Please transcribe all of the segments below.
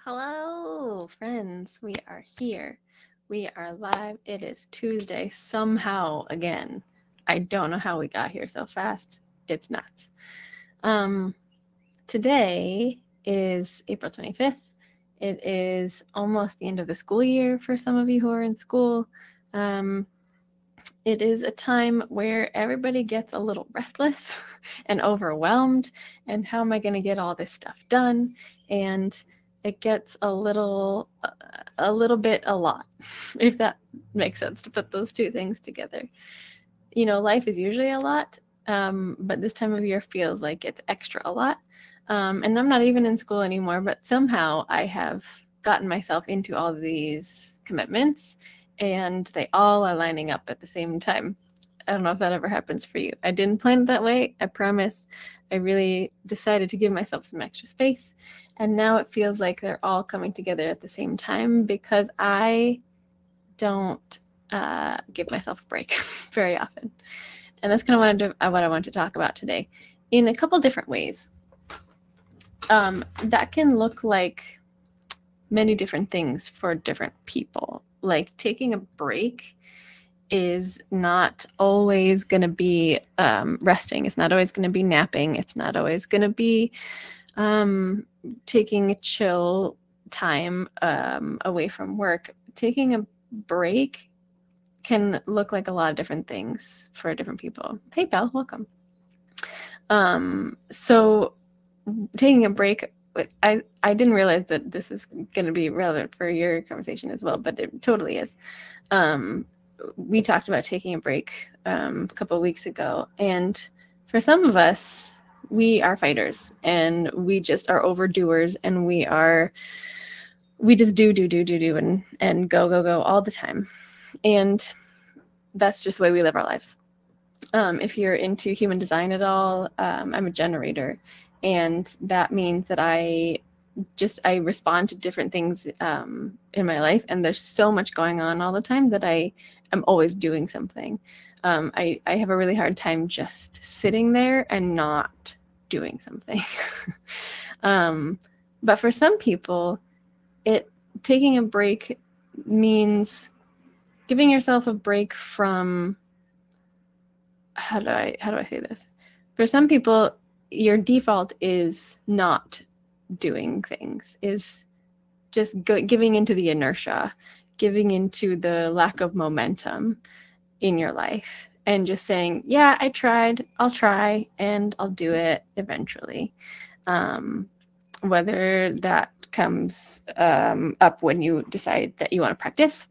Hello, friends. We are here. We are live. It is Tuesday somehow again. I don't know how we got here so fast. It's nuts. Today is April 25th. It is almost the end of the school year for some of you who are in school. It is a time where everybody gets a little restless and overwhelmed. And how am I going to get all this stuff done? And it gets a little bit a lot, if that makes sense to put those two things together. You know, life is usually a lot, but this time of year feels like it's extra a lot. And I'm not even in school anymore, but somehow I have gotten myself into all these commitments and they all are lining up at the same time. I don't know if that ever happens for you. I didn't plan it that way, I promise. I really decided to give myself some extra space. And now it feels like they're all coming together at the same time because I don't give myself a break very often. And that's kind of what I want to talk about today in a couple different ways. That can look like many different things for different people. Like taking a break is not always going to be resting. It's not always going to be napping. It's not always going to be taking a chill time away from work. Taking a break can look like a lot of different things for different people. Hey, Belle, welcome. So taking a break, I didn't realize that this is going to be relevant for your conversation as well, but it totally is. We talked about taking a break a couple of weeks ago, and for some of us, we are fighters, and we just are overdoers, and we just do and go all the time, and that's just the way we live our lives. If you're into human design at all, I'm a generator. And that means that I respond to different things in my life. And there's so much going on all the time that I am always doing something. I have a really hard time just sitting there and not doing something. But for some people, taking a break means giving yourself a break from, how do I say this? For some people, your default is not doing things, is just giving into the inertia, giving into the lack of momentum in your life, and just saying, yeah, I tried, I'll try, and I'll do it eventually. Whether that comes up when you decide that you want to practice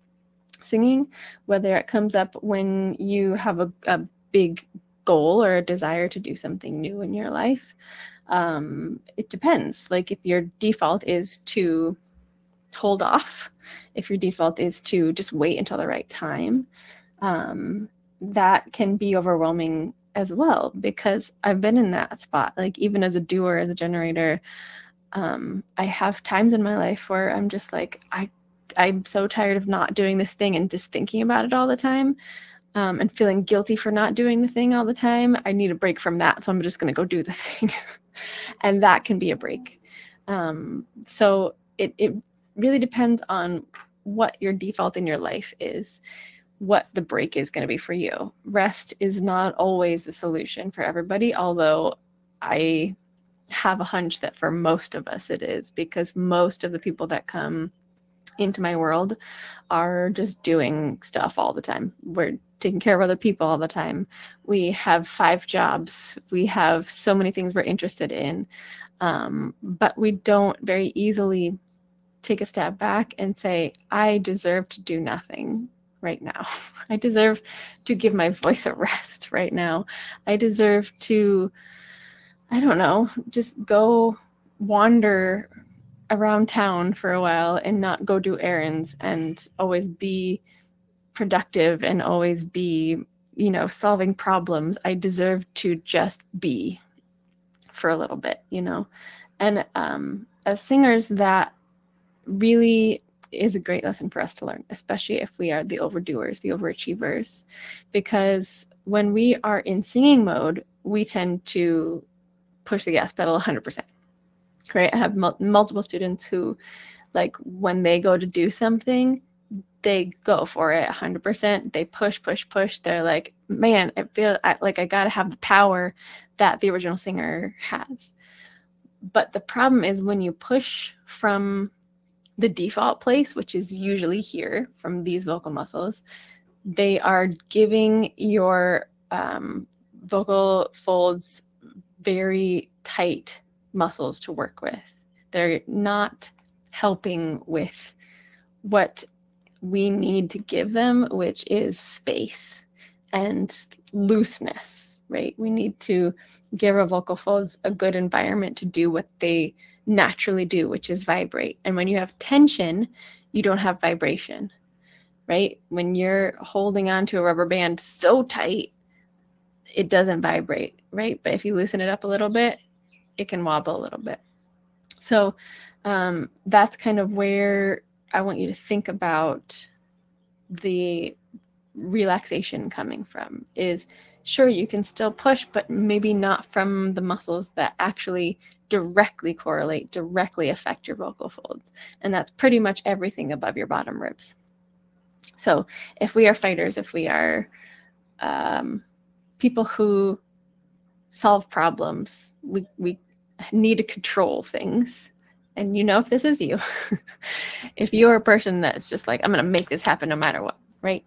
singing, whether it comes up when you have a big goal or a desire to do something new in your life. It depends. Like if your default is to hold off, if your default is to just wait until the right time, that can be overwhelming as well, because I've been in that spot. Like even as a doer, as a generator, I have times in my life where I'm just like, I'm so tired of not doing this thing and just thinking about it all the time. And feeling guilty for not doing the thing all the time. I need a break from that, so I'm just going to go do the thing. And that can be a break. So it really depends on what your default in your life is, what the break is going to be for you. Rest is not always the solution for everybody, although I have a hunch that for most of us it is, because most of the people that come into my world are just doing stuff all the time. We're taking care of other people all the time. We have 5 jobs. We have so many things we're interested in. But we don't very easily take a step back and say, I deserve to do nothing right now. I deserve to give my voice a rest right now. I deserve to, I don't know, just go wander around town for a while and not go do errands, and always be productive and always be, solving problems. I deserve to just be for a little bit, And as singers, that really is a great lesson for us to learn, especially if we are the overdoers, the overachievers, because when we are in singing mode, we tend to push the gas pedal 100%. Right? I have multiple students who Like when they go to do something, they go for it 100%. They push. They're like, man, I feel like I got to have the power that the original singer has. But the problem is when you push from the default place, which is usually here from these vocal muscles, they are giving your vocal folds very tight muscles to work with. They're not helping with what we need to give them, which is space and looseness, right? We need to give our vocal folds a good environment to do what they naturally do, which is vibrate. And when you have tension, you don't have vibration, right? When you're holding on to a rubber band so tight, it doesn't vibrate, right? But if you loosen it up a little bit, it can wobble a little bit. So that's kind of where I want you to think about the relaxation coming from. Is sure, you can still push, but maybe not from the muscles that actually directly correlate, directly affect your vocal folds. And that's pretty much everything above your bottom ribs. So if we are fighters, if we are people who solve problems, we need to control things. And you know, if this is you, if you're a person that's just like, I'm going to make this happen no matter what, right?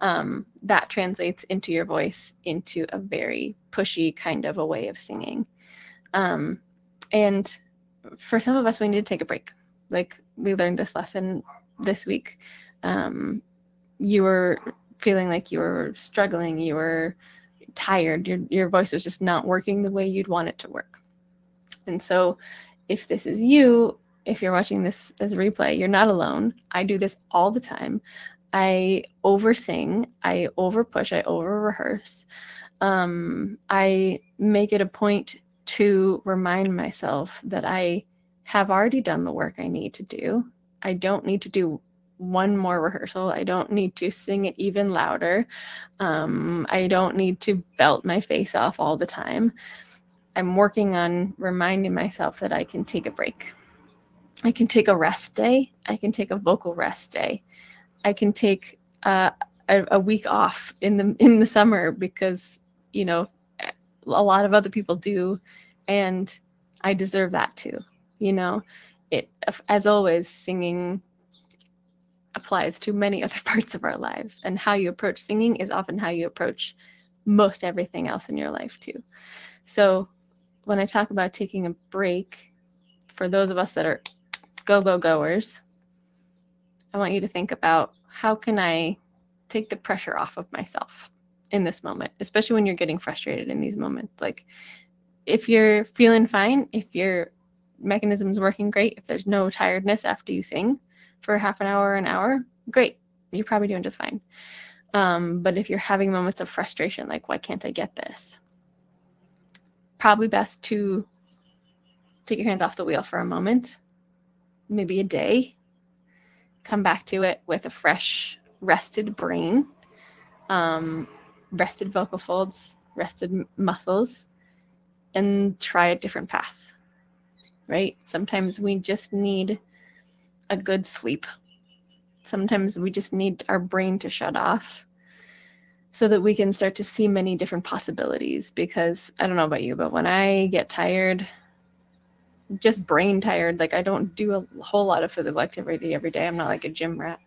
That translates into your voice into a very pushy kind of a way of singing. And for some of us, we need to take a break. Like we learned this lesson this week. You were feeling like you were struggling, you were tired, your voice was just not working the way you'd want it to work. And so if this is you, if you're watching this as a replay, you're not alone. I do this all the time. I oversing, I overpush, I over-rehearse. I make it a point to remind myself that I have already done the work I need to do. I don't need to do one more rehearsal. I don't need to sing it even louder. I don't need to belt my face off all the time. I'm working on reminding myself that I can take a break. I can take a rest day. I can take a vocal rest day. I can take a week off in the summer because, you know, a lot of other people do, and I deserve that too. You know, it, as always, singing applies to many other parts of our lives, and how you approach singing is often how you approach most everything else in your life too. So when I talk about taking a break, for those of us that are goers, I want you to think about, how can I take the pressure off of myself in this moment, especially when you're getting frustrated in these moments. Like if you're feeling fine, if your mechanism is working great, if there's no tiredness after you sing for half an hour or an hour, great. You're probably doing just fine. But if you're having moments of frustration, like, why can't I get this? Probably best to take your hands off the wheel for a moment, maybe a day, come back to it with a fresh, rested brain, rested vocal folds, rested muscles, and try a different path, right? Sometimes we just need a good sleep. Sometimes we just need our brain to shut off so that we can start to see many different possibilities. Because I don't know about you, but when I get tired, just brain tired, like I don't do a whole lot of physical activity every day. I'm not like a gym rat.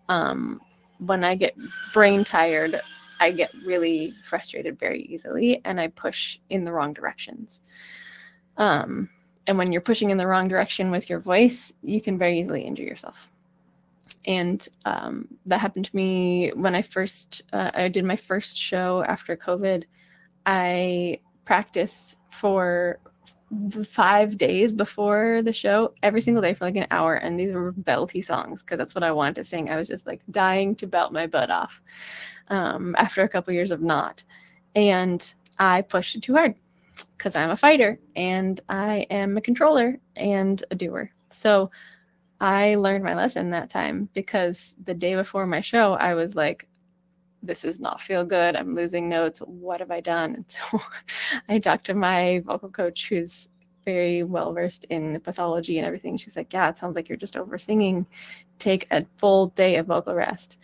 When I get brain tired, I get really frustrated very easily, and I push in the wrong directions. And when you're pushing in the wrong direction with your voice, you can very easily injure yourself. And that happened to me when I did my first show after COVID. I practiced for 5 days before the show, every single day for like an hour. And these were belty songs because that's what I wanted to sing. I was just like dying to belt my butt off after a couple years of not. And I pushed it too hard because I'm a fighter and I am a controller and a doer. So I learned my lesson that time, because the day before my show, I was like, this does not feel good. I'm losing notes. What have I done? And so I talked to my vocal coach, who's very well versed in the pathology and everything. She's like, yeah, it sounds like you're just over singing. Take a full day of vocal rest.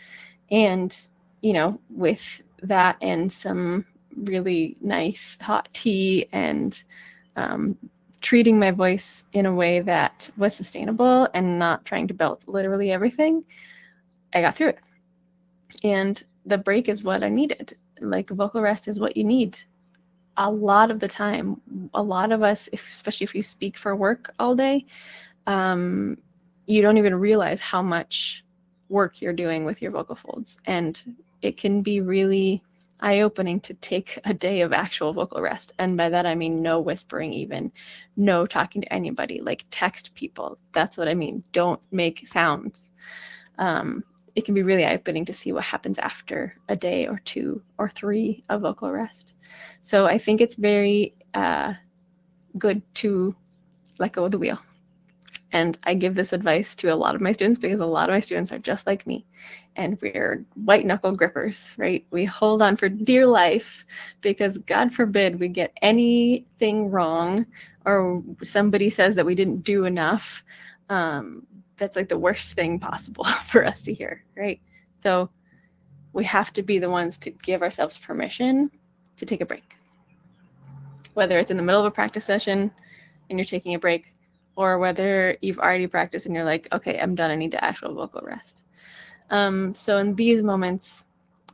And, you know, with that and some really nice hot tea and treating my voice in a way that was sustainable and not trying to belt literally everything, I got through it. And the break is what I needed. Like, vocal rest is what you need a lot of the time. A lot of us, especially if you speak for work all day, you don't even realize how much work you're doing with your vocal folds. And it can be really eye-opening to take a day of actual vocal rest. And by that, I mean no whispering even, no talking to anybody, like text people. That's what I mean. Don't make sounds. It can be really eye-opening to see what happens after a day or 2 or 3 of vocal rest. So I think it's very good to let go of the wheel. And I give this advice to a lot of my students because a lot of my students are just like me. And we're white knuckle grippers, right? We hold on for dear life because God forbid we get anything wrong or somebody says that we didn't do enough. That's like the worst thing possible for us to hear, right? So we have to be the ones to give ourselves permission to take a break. Whether it's in the middle of a practice session and you're taking a break, or whether you've already practiced and you're like, okay, I'm done, I need to actual vocal rest. So in these moments,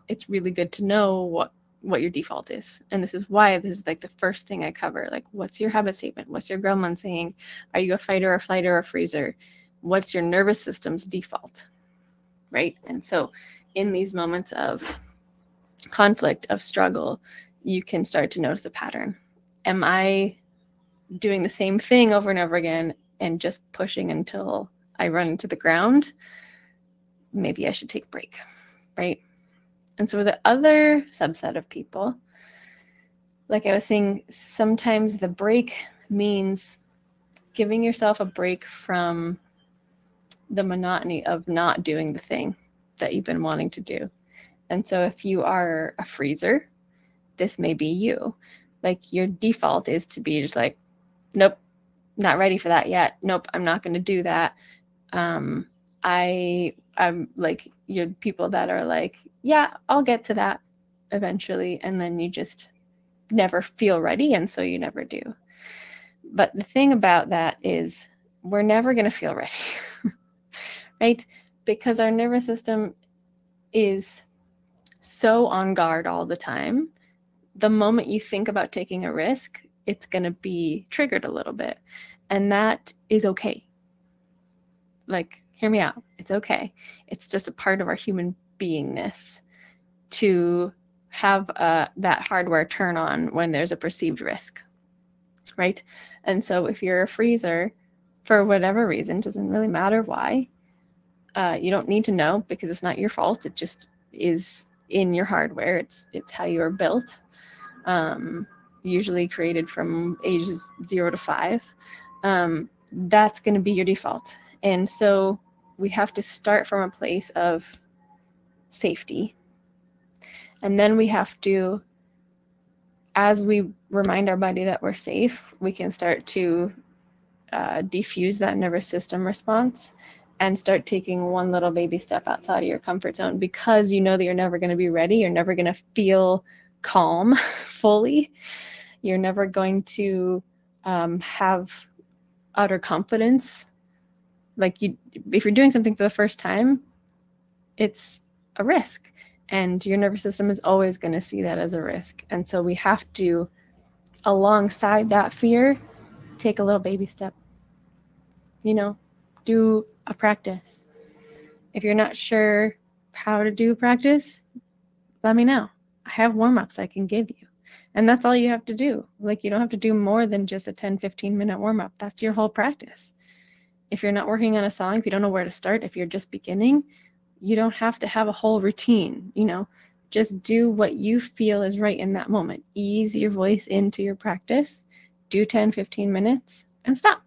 it's really good to know what your default is. And this is why this is like the first thing I cover. Like, what's your habit statement? What's your Gremlin saying? Are you a fighter, a flighter, or a freezer? What's your nervous system's default, right? And so in these moments of conflict, of struggle, you can start to notice a pattern. Am I doing the same thing over and over again and just pushing until I run into the ground? Maybe I should take a break, right? And so the other subset of people, like I was saying, sometimes the break means giving yourself a break from the monotony of not doing the thing that you've been wanting to do. And so if you are a freezer, this may be you. Like, your default is to be just like, nope, not ready for that yet. Nope, I'm not going to do that. I'm like, you're people that are like, yeah, I'll get to that eventually. And then you just never feel ready. And so you never do. But the thing about that is we're never going to feel ready, right? Because our nervous system is so on guard all the time. The moment you think about taking a risk, it's going to be triggered a little bit. And that is okay. Like, hear me out. It's okay. It's just a part of our human beingness to have that hardware turn on when there's a perceived risk, right? And so if you're a freezer, for whatever reason, doesn't really matter why, you don't need to know because it's not your fault. It just is in your hardware. It's how you are built. Usually created from ages 0 to 5. That's going to be your default. And so we have to start from a place of safety. And then we have to, as we remind our body that we're safe, we can start to defuse that nervous system response and start taking one little baby step outside of your comfort zone, because you know that you're never going to be ready. You're never going to feel calm fully. You're never going to have utter confidence. Like, if you're doing something for the first time, it's a risk. And your nervous system is always going to see that as a risk. And so we have to, alongside that fear, take a little baby step. You know, do a practice. If you're not sure how to do practice, let me know. I have warm-ups I can give you. And that's all you have to do. Like, you don't have to do more than just a 10, 15-minute warm-up. That's your whole practice. If you're not working on a song, if you don't know where to start, if you're just beginning, you don't have to have a whole routine, you know. Just do what you feel is right in that moment. Ease your voice into your practice. Do 10, 15 minutes and stop.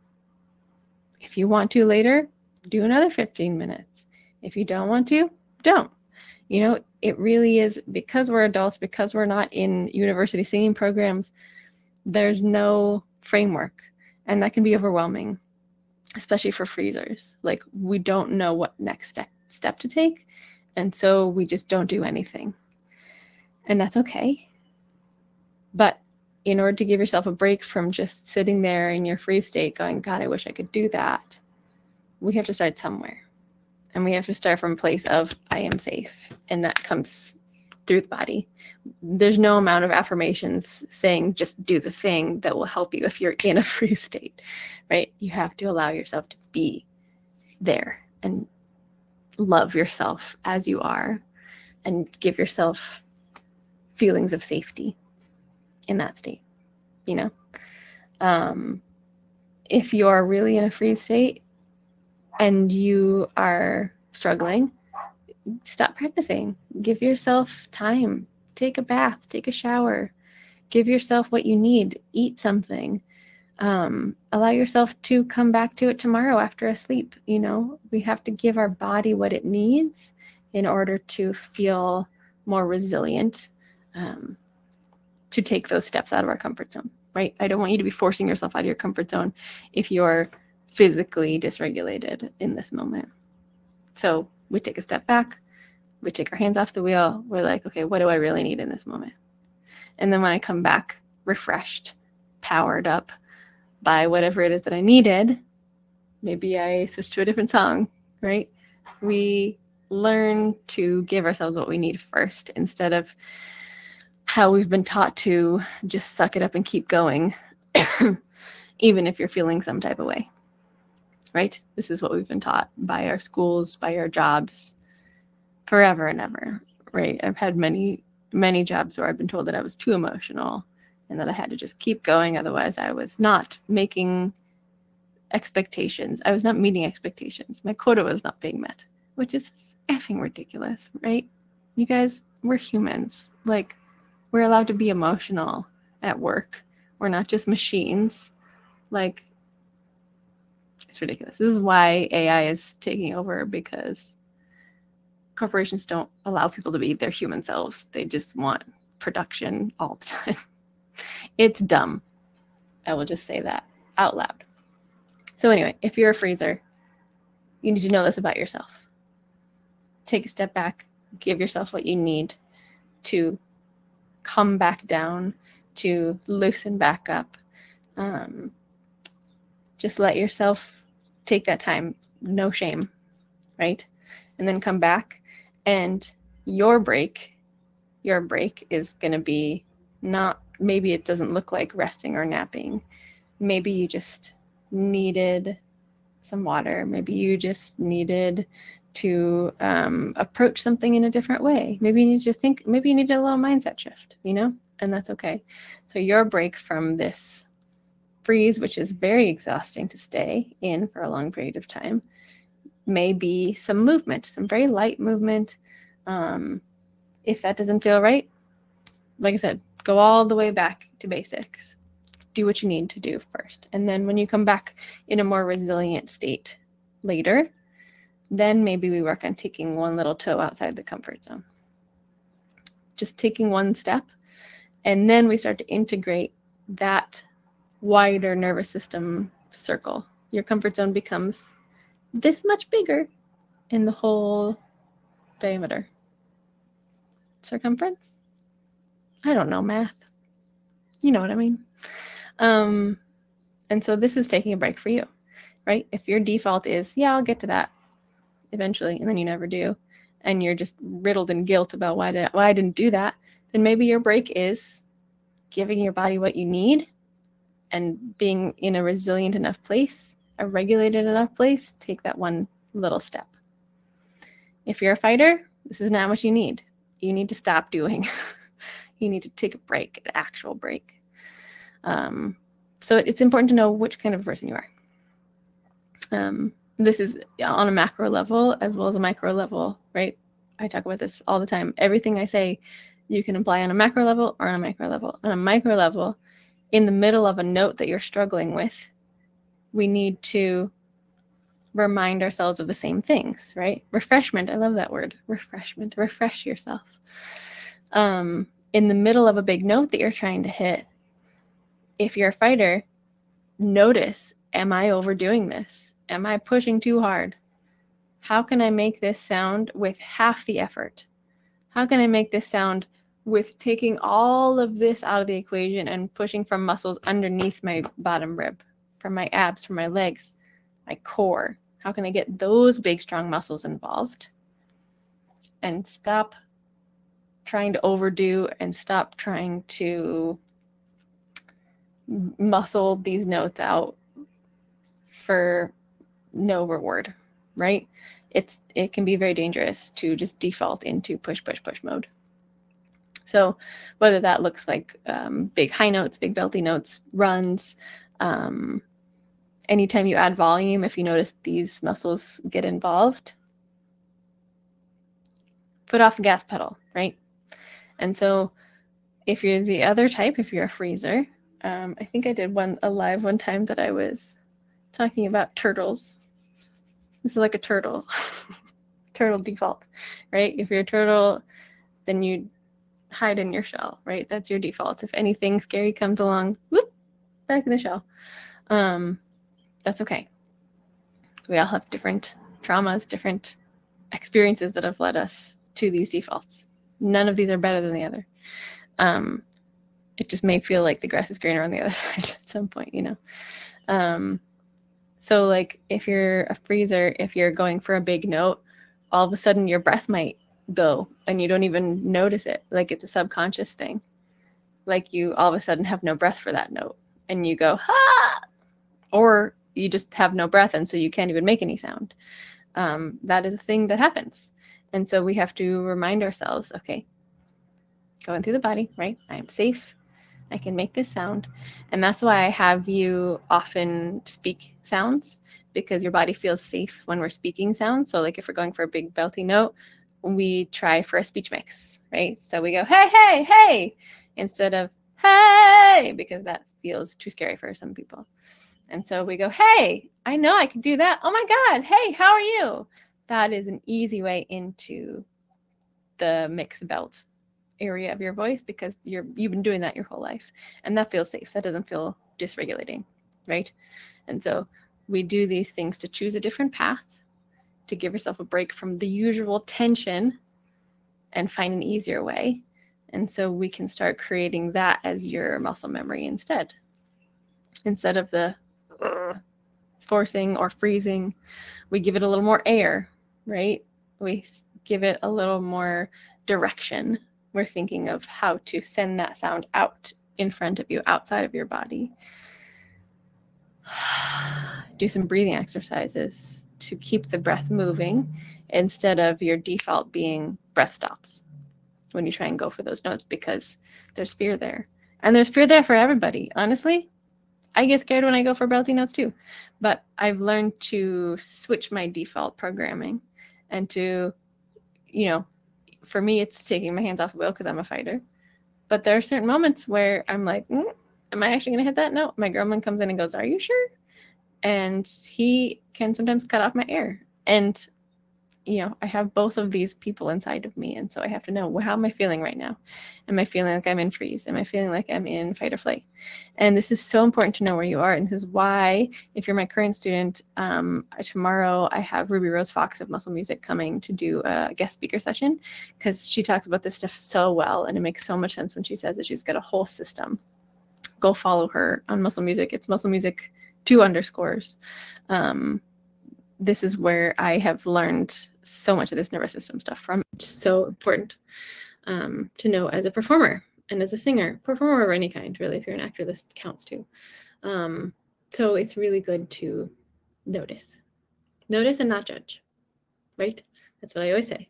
If you want to later, do another 15 minutes. If you don't want to, don't. You know, it really is, because we're adults, because we're not in university singing programs, there's no framework. And that can be overwhelming, especially for freezers. Like, we don't know what next step to take. And so we just don't do anything. And that's okay. But in order to give yourself a break from just sitting there in your freeze state going, God, I wish I could do that, we have to start somewhere. And we have to start from a place of, I am safe. And that comes through the body. There's no amount of affirmations saying just do the thing that will help you if you're in a freeze state, right? You have to allow yourself to be there and love yourself as you are and give yourself feelings of safety in that state, you know? If you're really in a freeze state and you are struggling, stop practicing. Give yourself time. Take a bath, take a shower, give yourself what you need, eat something. Allow yourself to come back to it tomorrow after a sleep. You know, we have to give our body what it needs in order to feel more resilient, to take those steps out of our comfort zone, right? I don't want you to be forcing yourself out of your comfort zone if you're physically dysregulated in this moment. So we take a step back, we take our hands off the wheel. We're like, okay, what do I really need in this moment? And then when I come back refreshed, powered up by whatever it is that I needed, maybe I switch to a different song, right? We learn to give ourselves what we need first instead of how we've been taught to just suck it up and keep going, even if you're feeling some type of way, right? This is what we've been taught by our schools, by our jobs, forever and ever, right? I've had many jobs where I've been told that I was too emotional and that I had to just keep going. Otherwise, I was not making expectations. I was not meeting expectations. My quota was not being met, which is effing ridiculous, right? You guys, we're humans. Like, we're allowed to be emotional at work. We're not just machines. Like, it's ridiculous. This is why AI is taking over, because corporations don't allow people to be their human selves. They just want production all the time. It's dumb. I will just say that out loud. So anyway, if you're a freezer, you need to know this about yourself. Take a step back, give yourself what you need to come back down, to loosen back up. Just let yourself take that time, no shame, right? And then come back, and your break is going to be not, maybe it doesn't look like resting or napping. Maybe you just needed some water. Maybe you just needed to approach something in a different way. Maybe you need to think, maybe you need a little mindset shift, you know, and that's okay. So your break from this freeze, which is very exhausting to stay in for a long period of time, may be some movement, some very light movement. If that doesn't feel right, like I said, go all the way back to basics. Do what you need to do first. And then when you come back in a more resilient state later, then maybe we work on taking one little toe outside the comfort zone. Just taking one step. And then we start to integrate that wider nervous system circle. Your comfort zone becomes this much bigger in the whole diameter. Circumference? I don't know math. You know what I mean? And so this is taking a break for you, right? If your default is, yeah, I'll get to that eventually, and then you never do, and you're just riddled in guilt about why I didn't do that, then maybe your break is giving your body what you need and being in a resilient enough place, a regulated enough place, take that one little step. If you're a fighter, this is not what you need. You need to stop doing. You need to take a break, an actual break. So it's important to know which kind of person you are. This is on a macro level as well as a micro level, right? I talk about this all the time. Everything I say, you can apply on a macro level or on a micro level. On a micro level, in the middle of a note that you're struggling with, we need to remind ourselves of the same things, right? Refreshment, I love that word, refreshment, refresh yourself. In the middle of a big note that you're trying to hit, if you're a fighter, notice, am I overdoing this? Am I pushing too hard? How can I make this sound with half the effort? How can I make this sound with taking all of this out of the equation and pushing from muscles underneath my bottom rib, from my abs, from my legs, my core? How can I get those big, strong muscles involved and stop trying to overdo and stop trying to muscle these notes out for no reward, right? It can be very dangerous to just default into push, push, push mode. So whether that looks like big high notes, big belty notes, runs, anytime you add volume, if you notice these muscles get involved, foot off the gas pedal, right? And so if you're the other type, if you're a freezer, I think I did a live one time that I was talking about turtles. This is like a turtle, turtle default, right? If you're a turtle, then you hide in your shell, right? That's your default. If anything scary comes along, whoop, back in the shell. That's okay. We all have different traumas, different experiences that have led us to these defaults. None of these are better than the other. It just may feel like the grass is greener on the other side at some point, you know? So like if you're a freezer, if you're going for a big note, all of a sudden your breath might go and you don't even notice it. Like it's a subconscious thing. Like you all of a sudden have no breath for that note and you go, ha! Or you just have no breath and so you can't even make any sound. That is a thing that happens. And so we have to remind ourselves, okay, going through the body, right? I am safe. I can make this sound. And that's why I have you often speak sounds, because your body feels safe when we're speaking sounds. So like if we're going for a big belty note, we try for a speech mix, right? So we go, hey, hey, hey, instead of hey, because that feels too scary for some people. And so we go, hey, I know I can do that. Oh my God, hey, how are you? That is an easy way into the mixed belt area of your voice, because you've been doing that your whole life, and that feels safe. That doesn't feel dysregulating, right? And so we do these things to choose a different path, to give yourself a break from the usual tension and find an easier way. And so we can start creating that as your muscle memory instead of the forcing or freezing. We give it a little more air, right? We give it a little more direction. We're thinking of how to send that sound out in front of you, outside of your body. Do some breathing exercises to keep the breath moving instead of your default being breath stops when you try and go for those notes, because there's fear there. And there's fear there for everybody. Honestly, I get scared when I go for belty notes too. But I've learned to switch my default programming and to, you know, for me, it's taking my hands off the wheel because I'm a fighter. But there are certain moments where I'm like, am I actually going to hit that note? My gremlin comes in and goes, are you sure? And he can sometimes cut off my air. And, you know, I have both of these people inside of me. And so I have to know, well, how am I feeling right now? Am I feeling like I'm in freeze? Am I feeling like I'm in fight or flight? And this is so important to know where you are. And this is why, if you're my current student, tomorrow I have Ruby Rose Fox of Muscle Music coming to do a guest speaker session, because she talks about this stuff so well. And it makes so much sense when she says that she's got a whole system. Go follow her on Muscle Music. It's Muscle Music 2_. This is where I have learned so much of this nervous system stuff from. It's so important to know as a performer and as a singer, performer of any kind, really. If you're an actor, this counts too. So it's really good to notice and not judge, right? That's what I always say.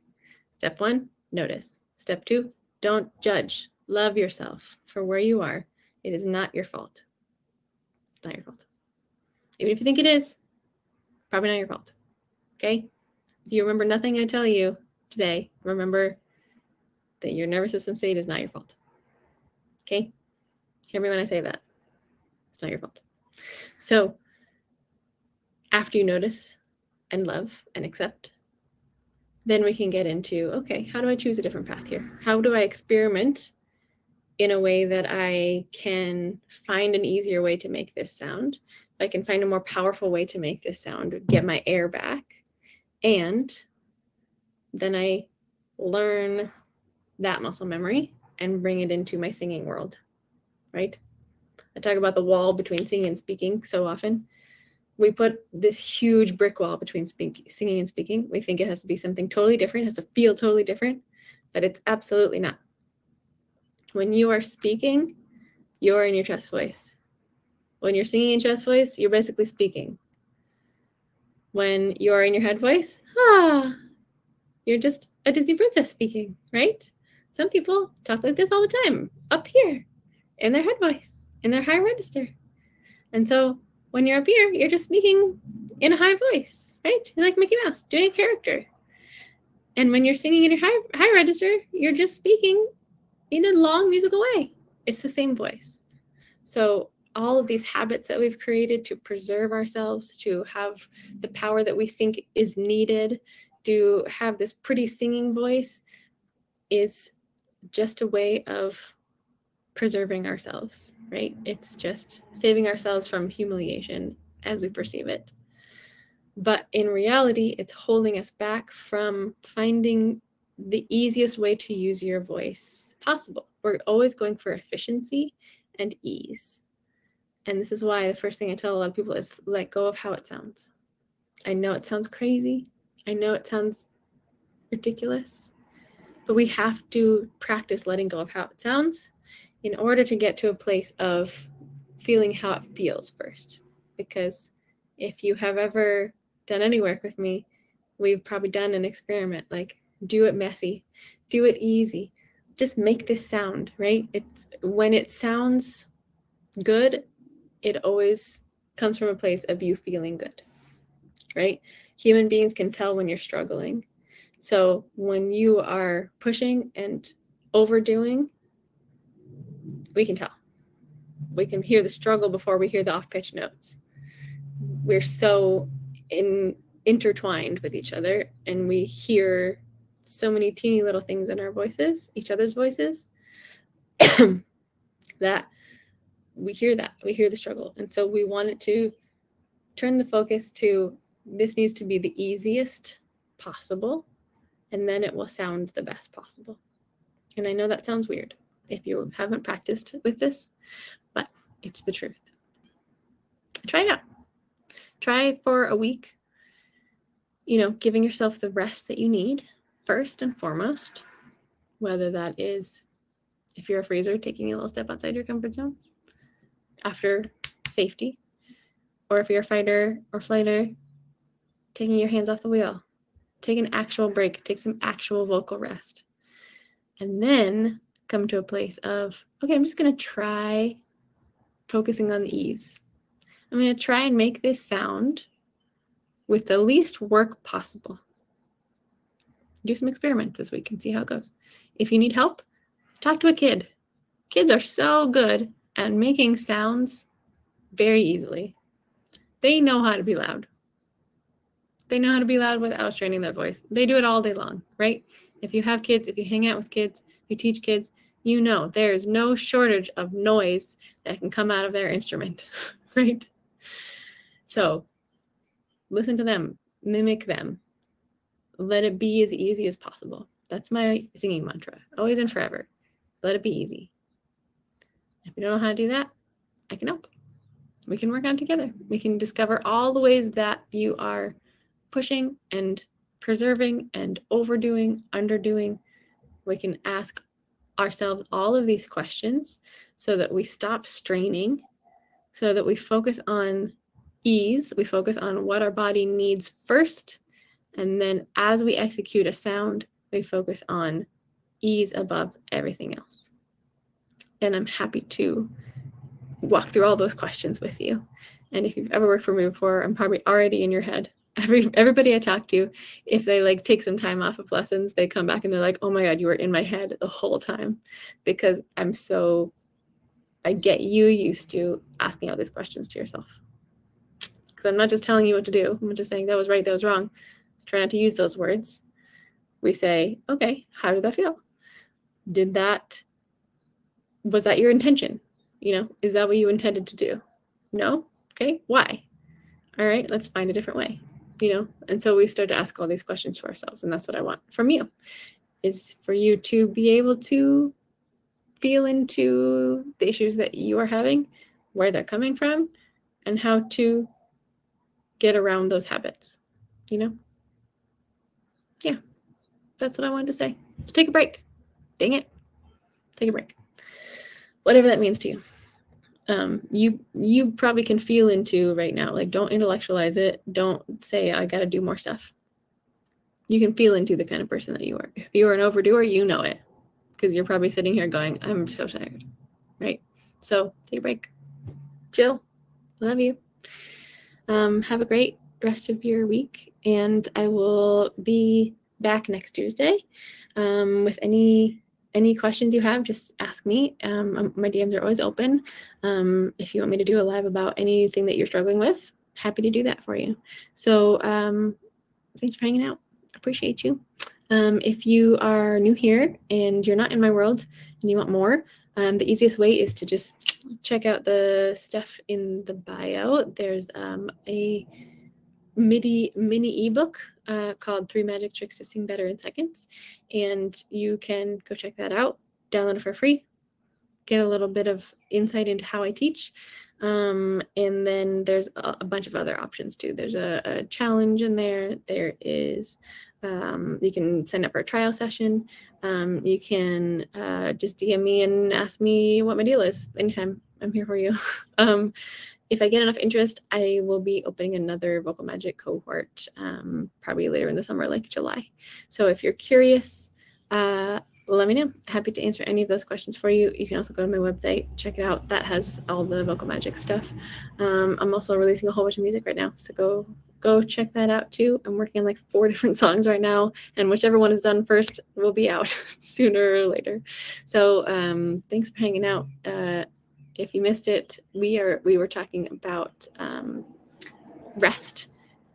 Step 1, notice. Step 2, don't judge. Love yourself for where you are. It is not your fault. It's not your fault. Even if you think it is, probably not your fault. Okay? If you remember nothing I tell you today, remember that your nervous system state is not your fault. Okay? Hear me when I say that. It's not your fault. So after you notice and love and accept, then we can get into, okay, how do I choose a different path here? How do I experiment in a way that I can find an easier way to make this sound, if I can find a more powerful way to make this sound, get my air back, and then I learn that muscle memory and bring it into my singing world, right? I talk about the wall between singing and speaking so often. We put this huge brick wall between singing and speaking. We think it has to be something totally different, it has to feel totally different, but it's absolutely not. When you are speaking, you're in your chest voice. When you're singing in chest voice, you're basically speaking. When you're in your head voice, you're just a Disney princess speaking, right? Some people talk like this all the time, up here, in their head voice, in their high register. And so when you're up here, you're just speaking in a high voice, right? You're like Mickey Mouse, doing a character. And when you're singing in your high register, you're just speaking in a long musical way. It's the same voice. So all of these habits that we've created to preserve ourselves, to have the power that we think is needed, to have this pretty singing voice, is just a way of preserving ourselves, right? It's just saving ourselves from humiliation as we perceive it. But in reality, it's holding us back from finding the easiest way to use your voice possible. We're always going for efficiency and ease. And this is why the first thing I tell a lot of people is let go of how it sounds. I know it sounds crazy. I know it sounds ridiculous, but we have to practice letting go of how it sounds in order to get to a place of feeling how it feels first. Because if you have ever done any work with me, we've probably done an experiment, like do it messy, do it easy, just make this sound, right? It's when it sounds good, it always comes from a place of you feeling good, right? Human beings can tell when you're struggling. So when you are pushing and overdoing, we can tell. We can hear the struggle before we hear the off-pitch notes. We're so intertwined with each other, and we hear so many teeny little things in our voices, each other's voices, that we hear the struggle. And so we wanted to turn the focus to this needs to be the easiest possible, and then it will sound the best possible. And I know that sounds weird if you haven't practiced with this, but it's the truth. Try it out. Try for a week, giving yourself the rest that you need first and foremost, whether that is, if you're a freezer, taking a little step outside your comfort zone after safety, or if you're a fighter or flighter, taking your hands off the wheel, take an actual break, take some actual vocal rest, and then come to a place of, okay, I'm just going to try focusing on the ease. I'm going to try and make this sound with the least work possible. Do some experiments this week and see how it goes. If you need help, talk to a kid. Kids are so good at making sounds very easily. They know how to be loud. They know how to be loud without straining their voice. They do it all day long, right? If you have kids, if you hang out with kids, if you teach kids, there is no shortage of noise that can come out of their instrument, right? So listen to them, mimic them, let it be as easy as possible. That's my singing mantra, always and forever. Let it be easy. If you don't know how to do that, I can help. We can work on it together. We can discover all the ways that you are pushing and preserving and overdoing, underdoing. We can ask ourselves all of these questions so that we stop straining, so that we focus on ease, we focus on what our body needs first, and then as we execute a sound, we focus on ease above everything else. And I'm happy to walk through all those questions with you. And if you've ever worked for me before, I'm probably already in your head. Everybody I talk to, if they take some time off of lessons, they come back and they're like, oh my God, you were in my head the whole time, because I get you used to asking all these questions to yourself. Because I'm not just telling you what to do. I'm just saying that was right, that was wrong. Try not to use those words. We say, okay, how did that feel? Did that Was that your intention? You know, is that what you intended to do? No? Okay, why? All right, let's find a different way, you know? And so we start to ask all these questions to ourselves, and that's what I want from you, is for you to be able to feel into the issues that you are having, where they're coming from, and how to get around those habits, you know? Yeah, that's what I wanted to say. Let's take a break. Dang it. Take a break. Whatever that means to you. You probably can feel into right now, like, don't intellectualize it. Don't say, I got to do more stuff. You can feel into the kind of person that you are. If you are an overdoer, you know it, because you're probably sitting here going, I'm so tired, right? So take a break. Jill, love you. Have a great rest of your week, and I will be back next Tuesday. With any questions you have, just ask me. My DMs are always open. If you want me to do a live about anything that you're struggling with, happy to do that for you. So thanks for hanging out. Appreciate you. If you are new here and you're not in my world and you want more, the easiest way is to just check out the stuff in the bio. There's a mini ebook called 3 Magic Tricks to Sing Better in Seconds, and you can go check that out, download it for free, get a little bit of insight into how I teach. And then there's a bunch of other options too. There's a challenge in there. There is, you can sign up for a trial session. You can just DM me and ask me what my deal is anytime. I'm here for you. If I get enough interest, I will be opening another Vocal Magic cohort probably later in the summer, like July. So if you're curious, let me know. Happy to answer any of those questions for you. You can also go to my website, check it out. That has all the Vocal Magic stuff. I'm also releasing a whole bunch of music right now, so go check that out too. I'm working on like 4 different songs right now, and whichever one is done first will be out sooner or later. So thanks for hanging out. If you missed it, we were talking about rest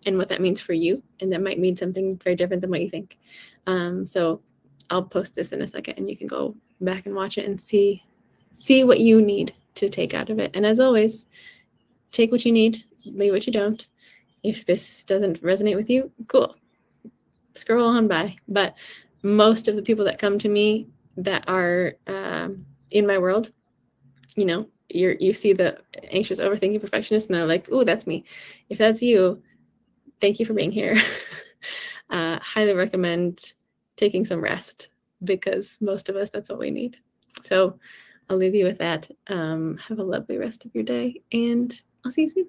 and what that means for you, and that might mean something very different than what you think. So I'll post this in a second, and you can go back and watch it and see what you need to take out of it. And as always, take what you need, leave what you don't. If this doesn't resonate with you, cool, scroll on by. But most of the people that come to me that are in my world, you know, you see the anxious, overthinking perfectionist, and they're like, "Ooh, that's me." If that's you, thank you for being here. Highly recommend taking some rest, because most of us, that's what we need. So I'll leave you with that. Have a lovely rest of your day, and I'll see you soon.